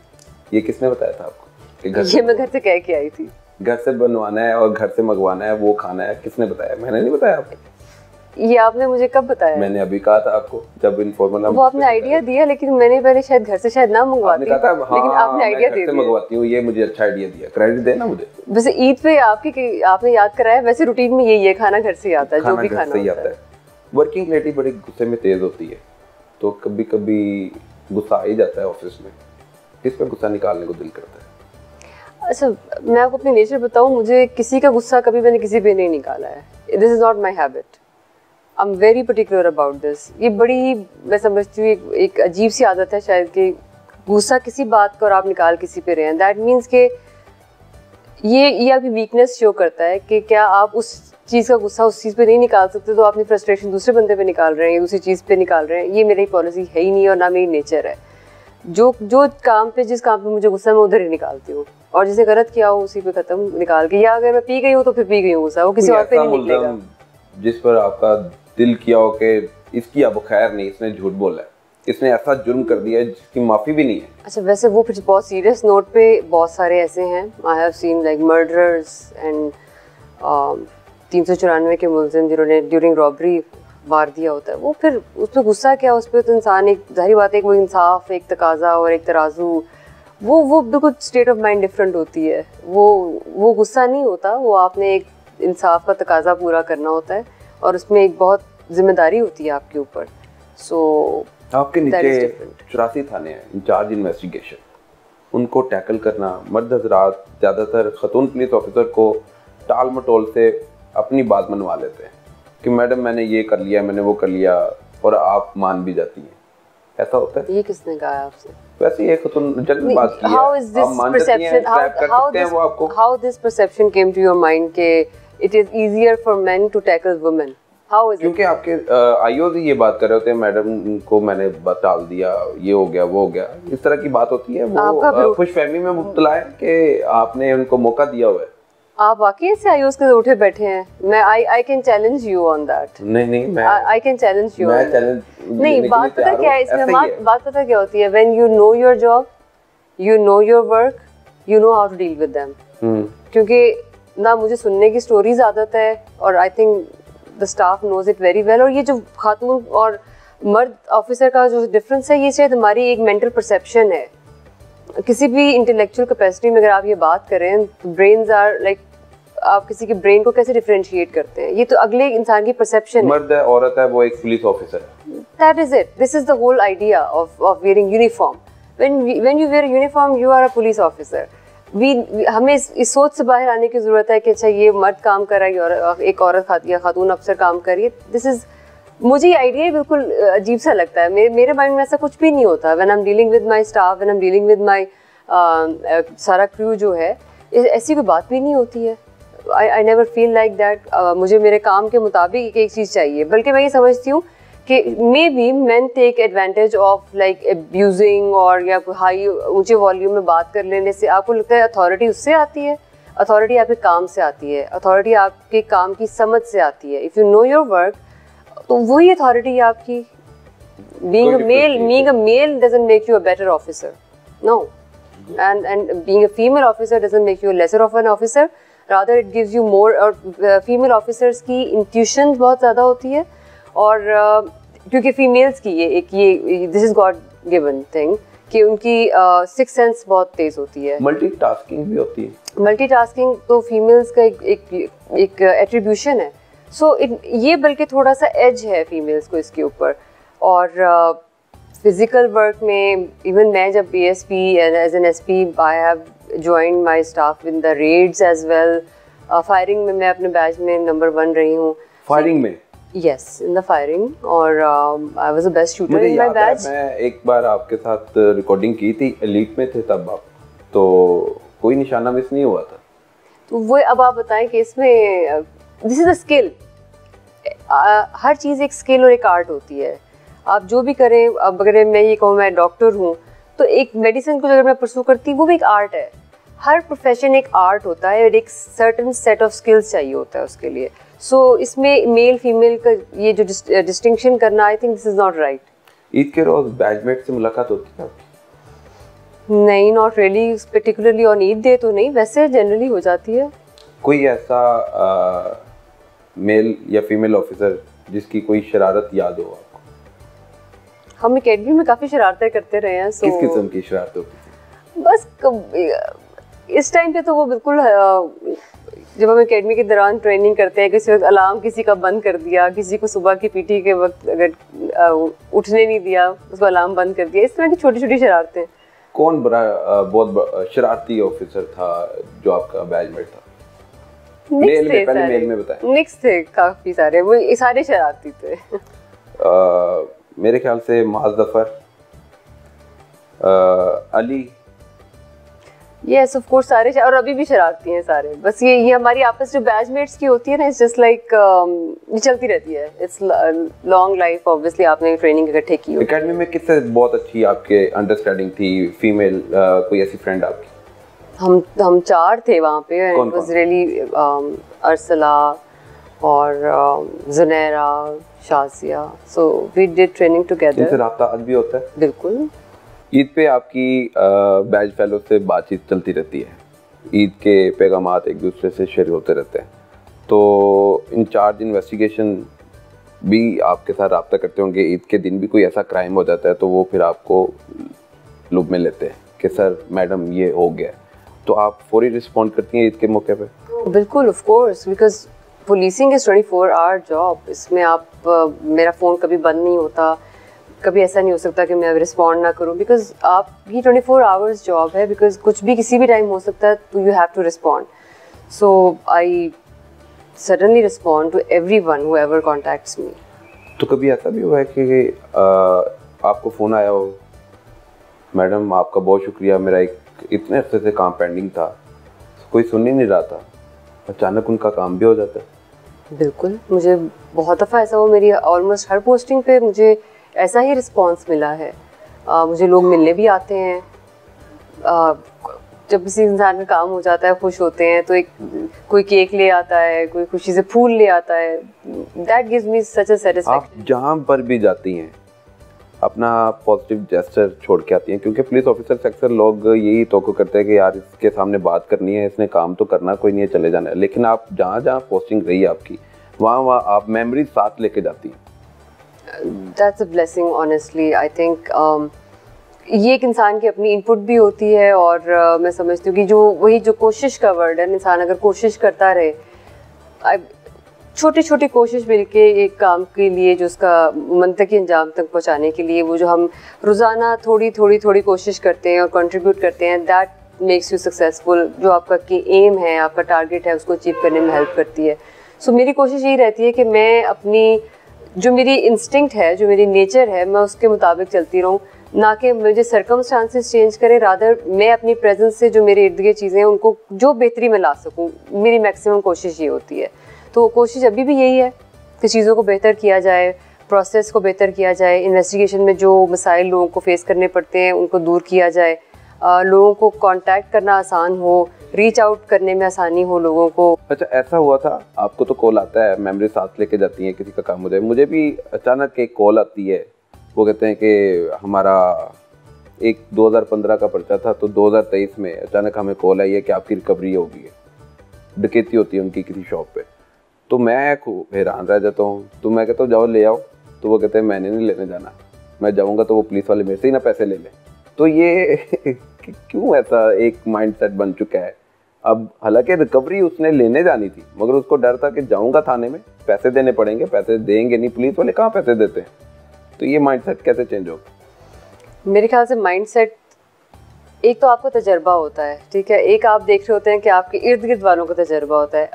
ये किसने बताया था आपको कि घर ये मैं घर से कह के आई थी। घर से बनवाना है और घर से मंगवाना है, वो खाना है? किसने बताया? मैंने नहीं बताया आपको। ये आपने मुझे कब बताया? मैंने अभी कहा था आपको, जब इनफॉर्मल वो आपने आइडिया दिया, लेकिन मैंने पहले शायद घर से शायद ना मंगवाती, हाँ, लेकिन आपने आइडिया दे दिया। मंगवाती हूँ, ये मुझे अच्छा आइडिया दिया, क्रेडिट देना मुझे। वैसे ईद पे आपने याद कराया, वैसे रूटीन में यही है, खाना घर से आता है, जो भी खाना आता है। वर्किंग लेडी बड़ी गुस्से में तेज होती है, तो कभी कभी गुस्सा आ ही जाता है ऑफिस में। किस पे गुस्सा निकालने को दिल करता है? अच्छा, मैं आपको अपनी नेचर बताऊं, मुझे किसी का गुस्सा कभी मैंने किसी पे नहीं निकाला है। This is not my habit, I am very particular about this. ये बड़ी, मैं समझती हूँ एक अजीब सी आदत है शायद, कि गुस्सा किसी बात का और आप निकाल किसी पे रहे हैं। दैट मीन्स कि ये आपकी वीकनेस शो करता है कि क्या आप उस चीज़ का गुस्सा उस चीज़ पे नहीं निकाल सकते, तो अपनी फ्रस्ट्रेशन दूसरे बंदे पे निकाल रहे हैं, दूसरी चीज़ पे निकाल रहे हैं। ये मेरी पॉलिसी है ही नहीं और ना मेरी नेचर है। जो काम पे, जिस काम पे मुझे गुस्सा है मैं उधर ही निकालती हूँ, और जिसे गलत किया हो उसी पे खत्म निकाल के। या अगर मैं पी गई हूँ तो फिर पी गई हूँ गुस्सा, वो किसी और पे नहीं निकलेगा। जिस पर आपका दिल किया हो कि इसकी अब खैर नहीं, इसने झूठ बोला है, इसने ऐसा जुर्म कर दिया है जिसकी माफी भी नहीं है। अच्छा, वैसे वो फिर बहुत सीरियस नोट पे बहुत सारे ऐसे हैं। I have seen like murderers and 394 के मुल्जिम जिन्होंने ड्यूरिंग रॉबरी मार दिया होता है। वो फिर उस पर गुस्सा क्या, उस पर तो इंसान, एक जाहिर बात है, वो इंसाफ, एक तकाजा और एक तराजू, वो बिल्कुल स्टेट ऑफ माइंड डिफरेंट होती है। वो गुस्सा नहीं होता, वो आपने एक इंसाफ का तकाजा पूरा करना होता है, और उसमें एक बहुत जिम्मेदारी होती है आपके ऊपर। सो आपके नीचे 84 थाने हैं, इंचार्ज इन्वेस्टिगेशन, उनको टैकल करना, मर्द हजरात ज़्यादातर खतून पुलिस ऑफिसर को टाल मटोल से अपनी बात मनवा लेते हैं कि मैडम मैंने ये कर लिया, मैंने वो कर लिया, और आप मान भी जाती हैं। ऐसा होता है? ये किसने कहा आपसे? वैसे ये खतून जनरल बात की है। How is this perception? How this perception came to your mind कि it is easier for men to tackle women? How is it? क्योंकि आपके आईओज ये बात कर रहे होते हैं, मैडम को मैंने टाल दिया, ये हो गया, वो हो गया, इस तरह की बात होती है। वो खुशफहमी में मुब्तला है कि आपने उनको मौका दिया हुआ है। आप वाकई से आईओज के उठे बैठे हैं? मैं I can challenge you on that. नहीं, मैं I can challenge you. मैं चैलेंज नहीं, बात पता क्या है इसमें, बात पता क्या होती है, when you know your job, you know your work, you know how to deal with them. क्योंकि ना मुझे सुनने की स्टोरीज आदत है, और I think the staff knows it very well. और ये जो खातून और मर्द ऑफिसर का जो डिफरेंस है, ये शायद हमारी एक मेंटल परसेप्शन है। किसी भी इंटेलेक्चुअल कैपेसिटी में अगर आप ये बात करें, तो ब्रेन्स आर लाइक, आप किसी के ब्रेन को कैसे डिफरेंशिएट करते हैं, ये तो अगले इंसान की परसेप्शन। मर्द है, औरत है, वो एक पुलिस ऑफिसर है। That is it, this is the whole idea of wearing uniform. When you wear uniform, you are a police officer. हमें इस सोच से बाहर आने की जरूरत है कि अच्छा ये मर्द काम कर रहा है और एक औरत या खातून अफसर काम कर रही है। दिस इज, मुझे ये आइडिया बिल्कुल अजीब सा लगता है। मेरे माइंड में ऐसा कुछ भी नहीं होता। When I am dealing with my staff, when I am dealing with my सारा क्रू जो है, ऐसी कोई बात भी नहीं होती है। I never feel like that. मुझे मेरे काम के मुताबिक एक चीज़ चाहिए, बल्कि मैं ये समझती हूँ कि may be man take advantage of like abusing, और या हाई ऊंचे वॉल्यूम में बात कर लेने से। आपको लगता है अथॉरिटी उससे आती है? अथॉरिटी आपके काम से आती है, अथॉरिटी आपके काम की समझ से आती है। If you know your work, तो वही अथॉरिटी है आपकी। being a male doesn't make you a better officer, no, and being a female officer doesn't make you a lesser of an officer, rather it gives you more। और female officers की intuition बहुत ज़्यादा होती है, और क्योंकि females की ये this is God given thing कि उनकी सिक्स सेंस बहुत तेज होती है। मल्टीटास्किंग भी होती है। मल्टीटास्किंग तो फीमेल्स का एक एट्रीब्यूशन है। सो ये बल्कि थोड़ा सा एज है फीमेल्स को इसके ऊपर। और फिजिकल वर्क में इवन मैं जब BSP as an SP I have joined my staff in the raids as well. Firing में मैं अपने बैच में नंबर 1 रही हूँ। फायरिंग में? Yes, in the firing, और I was the best shooter in my batch। मैं एक बार आपके साथ रिकॉर्डिंग की थी, एलीट में थे तब आप, तो कोई निशाना मिस नहीं हुआ था। तो वो अब आप बताएं कि इसमें दिस इज अ स्किल। हर चीज़ एक स्किल और एक आर्ट होती है। आप जो भी करें, अब अगर मैं ये कहूँ मैं डॉक्टर हूँ, तो एक मेडिसिन को अगर मैं परसू करती हूँ, वो भी एक आर्ट है। हर प्रोफेशन एक आर्ट होता है और एक सर्टेन सेट ऑफ स्किल्स चाहिए होता है उसके लिए। सो इसमें मेल फीमेल का ये जो डिस्टिंक्शन करना, I think this is not right. Eid के रोज बैचमेट से मुलाकात होती है आपकी? नहीं, not really, particularly on Eid day तो नहीं, वैसे जनरली हो जाती है। कोई ऐसा मेल या फीमेल ऑफिसर जिसकी कोई शरारत याद हो आपको? हम एकेडमी में काफ़ी शरारतें करते रहे हैं। किस किस्म की शरारत होती थी? बस इस टाइम पे तो वो बिल्कुल जब हम एकेडमी के दौरान ट्रेनिंग करते हैं, किसी वक्त अलार्म किसी का बंद कर दिया, किसी को सुबह की पीटी के वक्त अगर उठने नहीं दिया, उसको अलार्म बंद कर दिया, इस तरह की छोटी छोटी शरारतें। कौन बहुत शरारती ऑफिसर था जो आपका बैचमेट था? मेल में, पहले मेल में बताएं। मिक्स थे काफी सारे, वो सारे शरारती थे। मेरे ख्याल से माज Zafar, Ali, yes of course सारे, और अभी भी शरारती हैं सारे। बस ये हमारी आपस जो बैचमेट्स की होती है ना, इट्स जस्ट लाइक ये चलती रहती है। इट्स लॉन्ग लाइफ, ऑब्वियसली आपने ट्रेनिंग इकट्ठे की होगी। एकेडमी में किससे बहुत अच्छी आपके अंडरस्टैंडिंग थी फीमेल, कोई ऐसी फ्रेंड आपकी? हम 4 थे वहाँ पे, and it was really Arsala और Junaira, Shazia, so we did training together. इनसे राब्ता आज भी होता है? बिल्कुल। ईद पे आपकी बैच फेलो से बातचीत चलती रहती है, ईद के पैगामात एक दूसरे से शेयर होते रहते हैं, तो इंचार्ज इन्वेस्टिगेशन भी आपके साथ रब्ता करते होंगे? ईद के दिन भी कोई ऐसा क्राइम हो जाता है तो वो फिर आपको लूप में लेते हैं कि सर मैडम ये हो गया, तो आप फौरी रिस्पॉन्ड करती हैं ईद के मौके पे? बिल्कुल, of course, because policing is 24 hour job. इसमें आप मेरा फ़ोन कभी बंद नहीं होता, कभी ऐसा नहीं हो सकता कि मैं रिस्पॉन्ड ना करूं, बिकॉज आप ये 24 आवर्स जॉब है, बिकॉज कुछ भी किसी भी टाइम हो सकता है, तो you have to respond. So I suddenly respond to everyone whoever contacts me. तो कभी ऐसा भी हुआ है कि आपको फ़ोन आया हो, मैडम आपका बहुत शुक्रिया, मेरा एक इतने अरसे से काम पेंडिंग था, कोई सुन ही नहीं रहा था, अचानक उनका काम भी हो जाता है? बिल्कुल, मुझे बहुत दफ़ा ऐसा हुआ, मेरी ऑलमोस्ट हर पोस्टिंग पे मुझे ऐसा ही रिस्पांस मिला है। मुझे लोग मिलने भी आते हैं, जब किसी इंसान का काम हो जाता है, खुश होते हैं, तो एक कोई केक ले आता है, कोई खुशी से फूल ले आता है, that gives me such a satisfaction. आप जहाँ पर भी जाती हैं अपना पॉजिटिव जेस्चर छोड़ के आती हैं, क्योंकि पुलिस ऑफिसर अक्सर लोग यही तोक़ो करते हैं कि यार इसके सामने बात करनी है, इसने काम तो करना, कोई नहीं है, चले जाना है, लेकिन आप जहाँ जहाँ पोस्टिंग रही है आपकी, वहाँ आप मेमोरीज साथ लेके जाती हैं। That's a blessing, honestly. I think ये एक इंसान की अपनी इनपुट भी होती है, और मैं समझती हूँ कि जो कोशिश का वर्ड है, इंसान अगर कोशिश करता रहे, छोटी छोटी कोशिश मिलके एक काम के लिए, जो उसका मंतकी अंजाम तक पहुँचाने के लिए, वो जो हम रोज़ाना थोड़ी कोशिश करते हैं और कंट्रीब्यूट करते हैं, दैट मेक्स यू सक्सेसफुल। जो आपका एम है, आपका टारगेट है, उसको अचीव करने में हेल्प करती है। सो मेरी कोशिश यही रहती है कि मैं अपनी जो मेरी इंस्टिंक्ट है, जो मेरी नेचर है, मैं उसके मुताबिक चलती रहूँ, ना कि मुझे सर्कमस्टांसेस चेंज करें, रादर मैं अपनी प्रेजेंस से जो मेरे इर्द गिर्द चीज़ें हैं उनको जो बेहतरी में ला सकूँ, मेरी मैक्सिमम कोशिश ये होती है। तो कोशिश अभी भी यही है कि चीज़ों को बेहतर किया जाए, प्रोसेस को बेहतर किया जाए, इन्वेस्टिगेशन में जो मसाइल लोगों को फेस करने पड़ते हैं उनको दूर किया जाए, लोगों को कांटेक्ट करना आसान हो, रीच आउट करने में आसानी हो लोगों को। अच्छा, ऐसा हुआ था, आपको तो कॉल आता है, मेमोरी साथ लेके जाती है, किसी का काम हो जाए, मुझे भी अचानक एक कॉल आती है, वो कहते हैं कि हमारा एक 2015 का पर्चा था, तो 2023 में अचानक हमें कॉल आई है कि आपकी रिकवरी हो गई है, डकैती होती है उनकी किसी शॉप पे। तो मैं हैरान रह जाता हूँ, तो मैं कहता हूँ जाओ ले आओ, तो वो कहते हैं मैंने नहीं लेने जाना, मैं जाऊँगा तो वो पुलिस वाले मेरे से ही ना पैसे ले लें। तो ये क्यों ऐसा एक माइंडसेट बन चुका है? अब हालांकि रिकवरी उसने लेने जानी थी, मगर उसको डर था कि जाऊँगा थाने में, पैसे देने पड़ेंगे, पैसे देंगे नहीं, पुलिस वाले कहाँ पैसे देते हैं। तो ये माइंडसेट कैसे चेंज होगा? मेरे ख्याल से माइंडसेट, एक तो आपको तजर्बा होता है, ठीक है, एक आप देख रहे होते हैं कि आपके इर्द गिर्द वालों का तजर्बा होता है।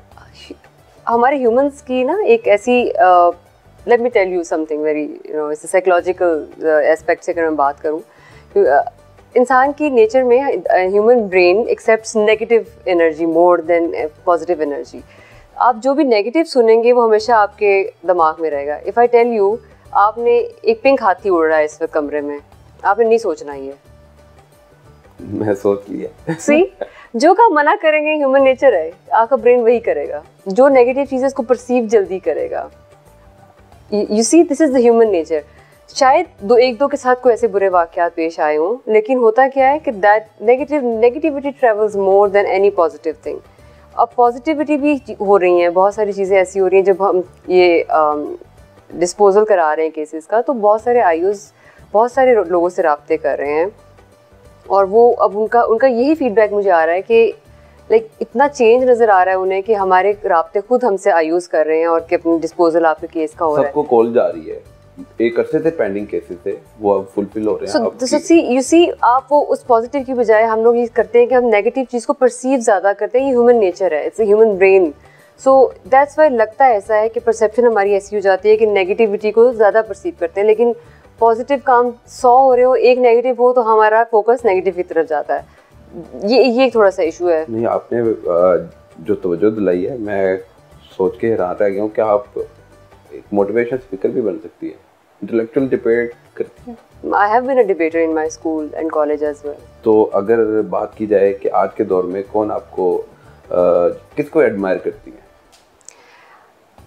हमारे ह्यूमंस की ना एक ऐसी, let me tell you something very, इस साइकोलॉजिकल एस्पेक्ट से अगर मैं बात करूँ, इंसान की नेचर में human brain accepts negative energy more than positive energy. आप जो भी नेगेटिव सुनेंगे वो हमेशा आपके दिमाग में रहेगा। इफ़ आई टेल यू, आपने एक पिंक हाथी उड़ रहा है इस वक्त कमरे में, आपने नहीं सोचना ये, मैं सोच लिया। सी जो काम मना करेंगे ह्यूमन नेचर है, आपका ब्रेन वही करेगा, जो नेगेटिव चीजें उसको परसीव जल्दी करेगा। You see this is the human nature. शायद एक दो के साथ कोई ऐसे बुरे वाकयात पेश आए हों, लेकिन होता क्या है कि that negativity travels more than any positive thing. अब पॉजिटिविटी भी हो रही हैं, बहुत सारी चीज़ें ऐसी हो रही हैं। जब हम ये डिस्पोजल करा रहे हैं केसेस का, तो बहुत सारे आयुज़ बहुत सारे लोगों से रब्ते कर रहे हैं, और वो अब उनका यही फीडबैक मुझे आ रहा है कि लाइक इतना चेंज नज़र आ रहा है उन्हें कि हमारे रब्ते खुद हमसे आयुज़ कर रहे हैं, और कि अपनी डिस्पोजल आपके केस का हो रहा है। सबको कॉल जा रही है, एक अरसे से पेंडिंग केसेस थे, वो अब फुलफिल हो रहे हैं। यू सी आप वो उस पॉजिटिव की बजाय हम लोग ये करते हैं कि हम नेगेटिव चीज़ को परसीव ज़्यादा करते हैं। ये ह्यूमन नेचर है, it's a human brain. So that's why लगता है ऐसा है कि परसेप्शन हमारी ऐसी हो जाती है कि नेगेटिविटी को ज़्यादा परसीव करते हैं, लेकिन पॉजिटिव काम 100 हो रहे हो, एक नेगेटिव हो तो हमारा फोकस नेगेटिव की तरफ जाता है। ये थोड़ा सा इशू है। नहीं, आपने जो तवज्जो दिलाई है, मैं सोच के हैरान रह गया हूँ कि आप एक मोटिवेशन स्पीकर भी बन सकती है, इंटेलेक्चुअल डिबेट करती हैं। I have been a debater in my school and college as well. तो अगर बात की जाए कि आज के दौर में कौन आपको किसको एडमायर करती है?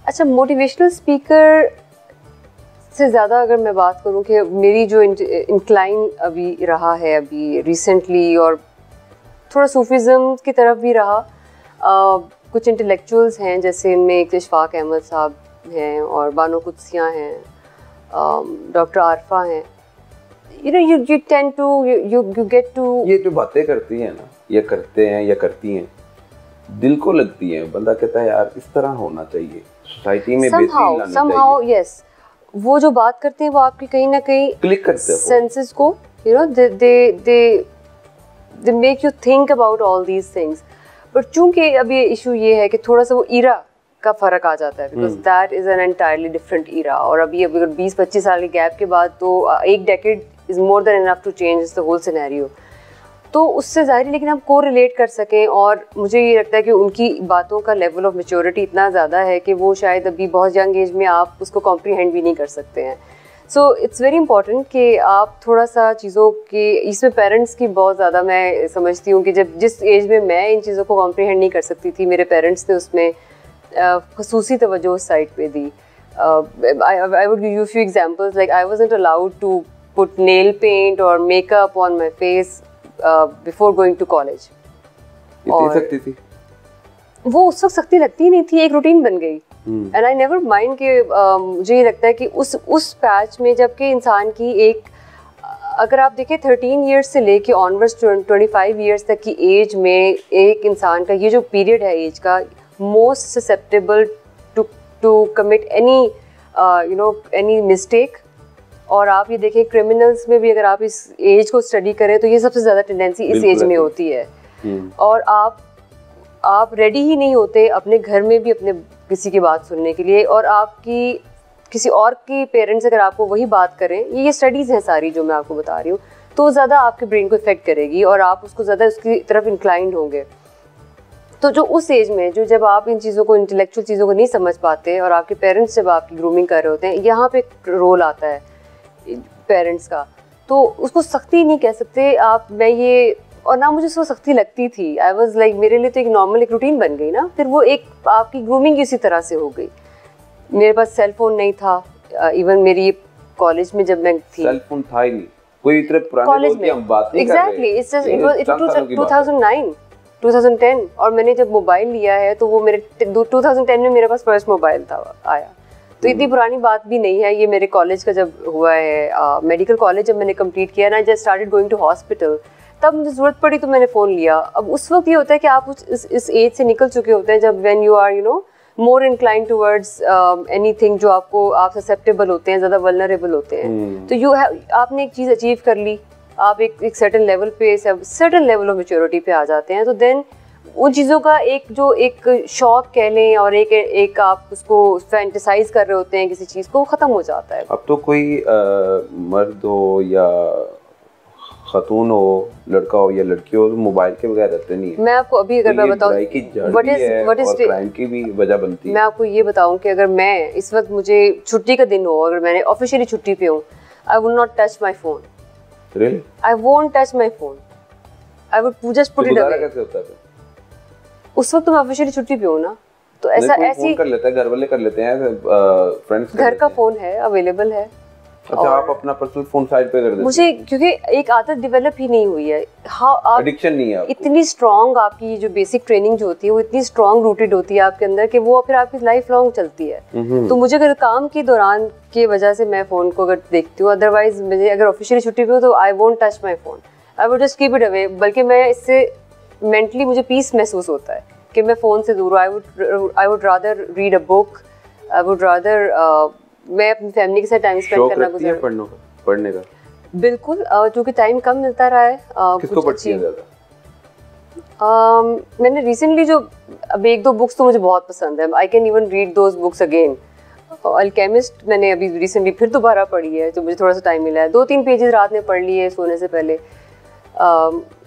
अच्छा, मोटिवेशनल स्पीकर से ज़्यादा अगर मैं बात करूं कि मेरी जो इंक्लाइन अभी रहा है अभी रिसेंटली, और थोड़ा सूफीज़म की तरफ भी रहा। कुछ इंटेलेक्चुअल्स हैं, जैसे इनमें एक इशफाक अहमद साहब हैं, और बानो कुदसियाँ हैं, डॉक्टर आरफा हैं। you tend to you get to, ये जो बातें करती हैं ना, ये करते हैं या करती हैं, दिल को लगती हैं। बंदा कहता है यार इस तरह होना चाहिए, सोसाइटी में बेहतरी लानी चाहिए। yes, वो जो बात करते हैं वो आपकी कहीं ना कहीं क्लिक करते हैं सेंसेस को, they make you think about all these things. पर चूंकि अब ये इशू ये है कि थोड़ा सा वो इरा का फर्क आ जाता है, because that is an entirely different era. और अभी अगर 20-25 साल के गैप के बाद, तो एक decade is more than enough to change the whole scenario. तो उससे ज़ाहिर, लेकिन हम को रिलेट कर सकें, और मुझे ये लगता है कि उनकी बातों का लेवल ऑफ मैच्योरिटी इतना ज़्यादा है कि वो शायद अभी बहुत यंग एज में आप उसको कॉम्प्रीहेंड भी नहीं कर सकते हैं। सो इट्स वेरी इंपॉर्टेंट कि आप थोड़ा सा चीज़ों की, इसमें पेरेंट्स की बहुत ज़्यादा मैं समझती हूँ कि जब जिस एज में मैं इन चीज़ों को कॉम्प्रीहेंड नहीं कर सकती थी, मेरे पेरेंट्स ने उसमें खसूसी तवज्जो उस साइड पे दी। I would give you a few examples, like I wasn't allowed to put nail paint or makeup on my face before going to college. इतनी सख्ती थी? वो उस वक्त सख्ती लगती नहीं थी, एक रूटीन बन गई। एंड आई नेवर माइंड कि मुझे ये लगता है कि उस पैच में, जबकि इंसान की एक, अगर आप देखें 13 ईयर्स से लेके ऑनवर्ड्स 25 ईयर्स तक की एज में, एक इंसान का ये जो पीरियड है एज का, most susceptible to commit any mistake. और आप ये देखें क्रिमिनल्स में भी, अगर आप इस एज को स्टडी करें तो ये सबसे ज़्यादा टेंडेंसी इस एज में होती है। और आप रेडी ही नहीं होते अपने घर में भी अपने किसी की बात सुनने के लिए, और आपकी किसी और के पेरेंट्स अगर आपको वही बात करें, ये स्टडीज़ हैं सारी जो मैं आपको बता रही हूँ, तो ज़्यादा आपके ब्रेन को इफेक्ट करेगी और आप उसको ज़्यादा उसकी तरफ इंक्लाइंड होंगे। तो जो उस एज में, जो जब आप इन चीज़ों को, इंटेलेक्चुअल चीज़ों को नहीं समझ पाते, और आपके पेरेंट्स जब आपकी ग्रूमिंग कर रहे होते हैं, यहाँ पे रोल आता है पेरेंट्स का। तो उसको सख्ती नहीं कह सकते आप, मैं ये, और ना मुझे उसको सख्ती लगती थी। आई वॉज लाइक, मेरे लिए तो एक नॉर्मल एक रूटीन बन गई ना, फिर वो एक आपकी ग्रूमिंग इसी तरह से हो गई। मेरे पास सेल फोन नहीं था, इवन मेरी कॉलेज में जब मैं थी, सेल फोन था ही नहीं, कोई इतने पुराने लोग की हम बात नहीं कर रहे। Exactly, it's just it was 2009 2010, और मैंने जब मोबाइल लिया है तो वो मेरे 2010 में मेरे पास फर्स्ट मोबाइल था आया, तो इतनी पुरानी बात भी नहीं है। ये मेरे कॉलेज का जब हुआ है, मेडिकल कॉलेज जब मैंने कंप्लीट किया ना, just started going to hospital, तब मुझे ज़रूरत पड़ी तो मैंने फ़ोन लिया। अब उस वक्त ये होता है कि आप इस एज से निकल चुके होते हैं जब when you are more incline towards anything, जो आप ससेप्टेबल होते हैं, ज़्यादा वल्नरेबल होते हैं। तो आपने एक चीज़ अचीव कर ली, आप एक सर्टेन लेवल पे, सर्टेन लेवल ऑफ मैच्योरिटी पे आ जाते हैं, तो देन उन चीज़ों का एक शौक कह लें, और एक आप उसको फैंटेसाइज कर रहे होते हैं किसी चीज़ को, ख़त्म हो जाता है। अब तो कोई मर्द हो या खातून हो, लड़का हो या लड़की हो, मोबाइल के बगैर रहते नहीं है। मैं आपको अभी अगर मैं बताऊं व्हाट इज क्राइम की भी वजह बनती है। मैं आपको ये बताऊं कि अगर मैं इस वक्त, मुझे छुट्टी का दिन हो, अगर मैंने ऑफिशियली छुट्टी पे हूँ, I will not touch my phone. Really? I won't touch my phone. I would just put it away. कैसे होता है? उस वक्त तो मैं ऑफिशियली छुट्टी पे हूँ ना, तो ऐसा ऐसी कर लेता है, घर वाले कर लेते हैं, फ्रेंड्स घर का फोन है, अवेलेबल है। अच्छा, आप अपना पर्सनल फोन साइड पे कर देते हैं? मुझे क्योंकि एक आदत डेवलप ही नहीं हुई है। हाँ, आप एडिक्शन नहीं है आपको? इतनी स्ट्रांग आपकी जो बेसिक ट्रेनिंग जो होती है वो इतनी स्ट्रांग रूटेड होती है आपके अंदर कि वो फिर आपकी लाइफ लॉन्ग चलती है। तो मुझे अगर काम के दौरान की वजह से मैं फोन को अगर देखती हूँ, अदरवाइज मुझे अगर ऑफिशियली छुट्टी पे हो तो I won't touch my phone, I would just keep it away. बल्कि मैं इससे मेंटली मुझे पीस महसूस होता है कि मैं फ़ोन से दूर हूँ। I would rather read a book, I would rather मैं अपनी फैमिली के साथ टाइम स्पेंड करना गुजर पढ़ने का। बिल्कुल, क्योंकि टाइम कम मिलता रहा है। किसको पढ़ती हैं ज़्यादा? मैंने रिसेंटली जो अब 1-2 बुक्स तो मुझे बहुत पसंद है, I can even read those books again. Alchemist मैंने अभी रिसेंटली फिर दोबारा पढ़ी है, तो मुझे थोड़ा सा टाइम मिला है, 2-3 पेजेस रात में पढ़ लिए सोने से पहले,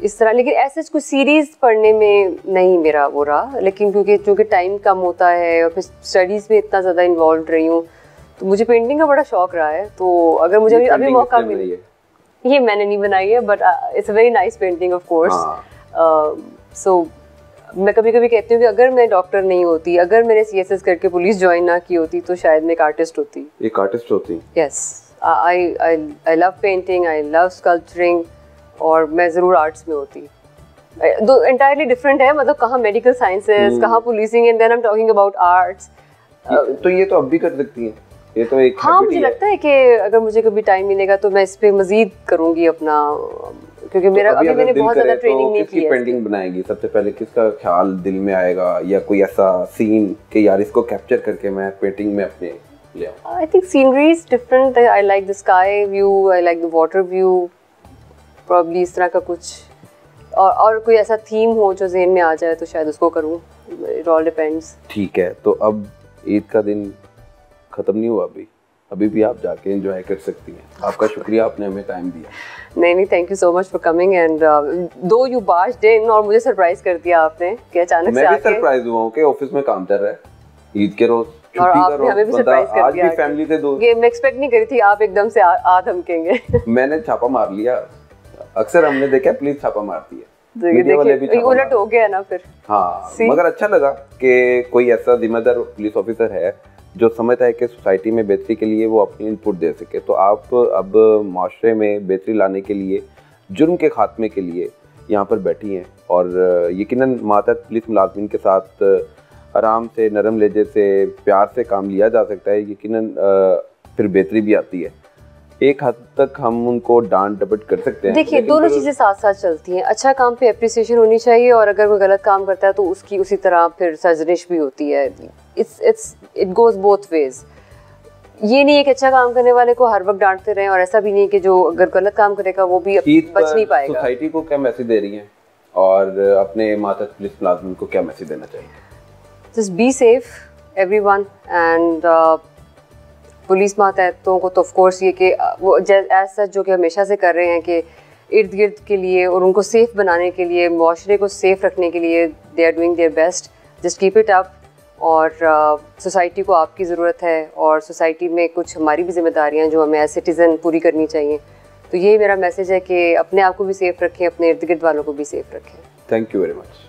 इस तरह। लेकिन ऐसे कुछ सीरीज़ पढ़ने में नहीं मेरा वो रहा, लेकिन क्योंकि टाइम कम होता है और फिर स्टडीज़ में इतना ज़्यादा इन्वॉल्व रही हूँ, तो मुझे पेंटिंग का बड़ा शौक रहा है। तो अगर मुझे अभी मौका मिले, ये मैंने नहीं बनाई है, but it's a very nice painting of course. So मैं कभी कभी कहती हूँ कि अगर मैं डॉक्टर नहीं होती, अगर मैंने CSS करके पुलिस ज्वाइन ना की होती, तो शायद मैं एक आर्टिस्ट होती। एक आर्टिस्ट होती? Yes, I love painting, I love sculpturing, और मैं ज़रूर आर्ट्स में होती। दो एंटायरली डिफरेंट है, मतलब कहाँ मेडिकल साइंसेज, कहाँ policing, and then I am talking about arts. तो ये तो अब भी कर सकती हैं, ये तो एक हाँ, मुझे लगता है कि अगर मुझे कभी टाइम मिलेगा तो मैं इस पे मजीद करूँगी अपना, क्योंकि मेरा अभी मैंने बहुत ज़्यादा ट्रेनिंग नहीं की है। पेंटिंग बनाएगी सबसे पहले किसका ख्याल दिल में आएगा, या कोई ऐसा सीन कि यार इसको कैप्चर करके मैं पेंटिंग में अपने ले आऊँ? I think scenery is different. I like the sky view, I like the water view, probably इस तरह का कुछ, और कोई ऐसा थीम हो जो ज़हन में आ जाए तो शायद उसको करूँ। It all depends. ठीक है, तो अब ईद का दिन ख़त्म नहीं हुआ, अभी भी आप जाके एंजॉय कर सकती हैं। आपका शुक्रिया, आपने हमें टाइम दिया। नहीं, thank you so much for coming, and दो यू बार्ज्ड इन, और मुझे सरप्राइज कर दिया आपने कि अचानक से आके। मैं भी सरप्राइज हुआ हूँ कि ऑफिस में काम चल रहा है, ईद के रोज, और आपने हमें भी सरप्राइज कर दिया। आज भी फैमिली से दूर, ये मैं एक्सपेक्ट नहीं करी थी आप एकदम से आ धमकेंगे। मैंने छापा मार लिया। अक्सर हमने देखा पुलिस छापा मारती है, तो ये देखिए उलट हो गया ना फिर। हाँ, मगर अच्छा लगा कि कोई ऐसा जिम्मेदार पुलिस ऑफिसर है जो समझता है कि सोसाइटी में बेहतरी के लिए वो अपनी इनपुट दे सके। तो आप अब माशरे में बेहतरी लाने के लिए, जुर्म के खात्मे के लिए यहाँ पर बैठी हैं, और यकीनन मातहत पुलिस मुलाजमीन के साथ आराम से, नरम लहजे से, प्यार से काम लिया जा सकता है। यकीनन फिर बेहतरी भी आती है। एक हद तक हम उनको डांट डपट कर सकते हैं। देखिए, दोनों चीज़ें साथ साथ चलती हैं। अच्छा काम पे एप्रिसिएशन होनी चाहिए, और अगर कोई गलत काम करता है तो उसकी उसी तरह फिर सरजनिश भी होती है। It goes both ways. ये नहीं है कि अच्छा काम करने वाले को हर वक्त डांटते रहें, और ऐसा भी नहीं कि जो अगर गलत काम करेगा वो भी बच नहीं पाएगा। सोसाइटी को क्या मैसेज दे रही हैं, और अपने मातहत पुलिस मुलाजिम को क्या मैसेज देना चाहिए? Just be safe everyone, and police मातहतों को तो ऑफ कोर्स ये कि वो एज सच जो कि हमेशा से कर रहे हैं कि इर्द गिर्द के लिए और उनको सेफ बनाने के लिए, मुआशरे को सेफ रखने के लिए they are doing their best. Just keep it up. और सोसाइटी को आपकी ज़रूरत है, और सोसाइटी में कुछ हमारी भी जिम्मेदारियां जो हमें एज सिटीज़न पूरी करनी चाहिए। तो यही मेरा मैसेज है कि अपने आप को भी सेफ रखें, अपने इर्द गिर्द वालों को भी सेफ रखें। Thank you very much.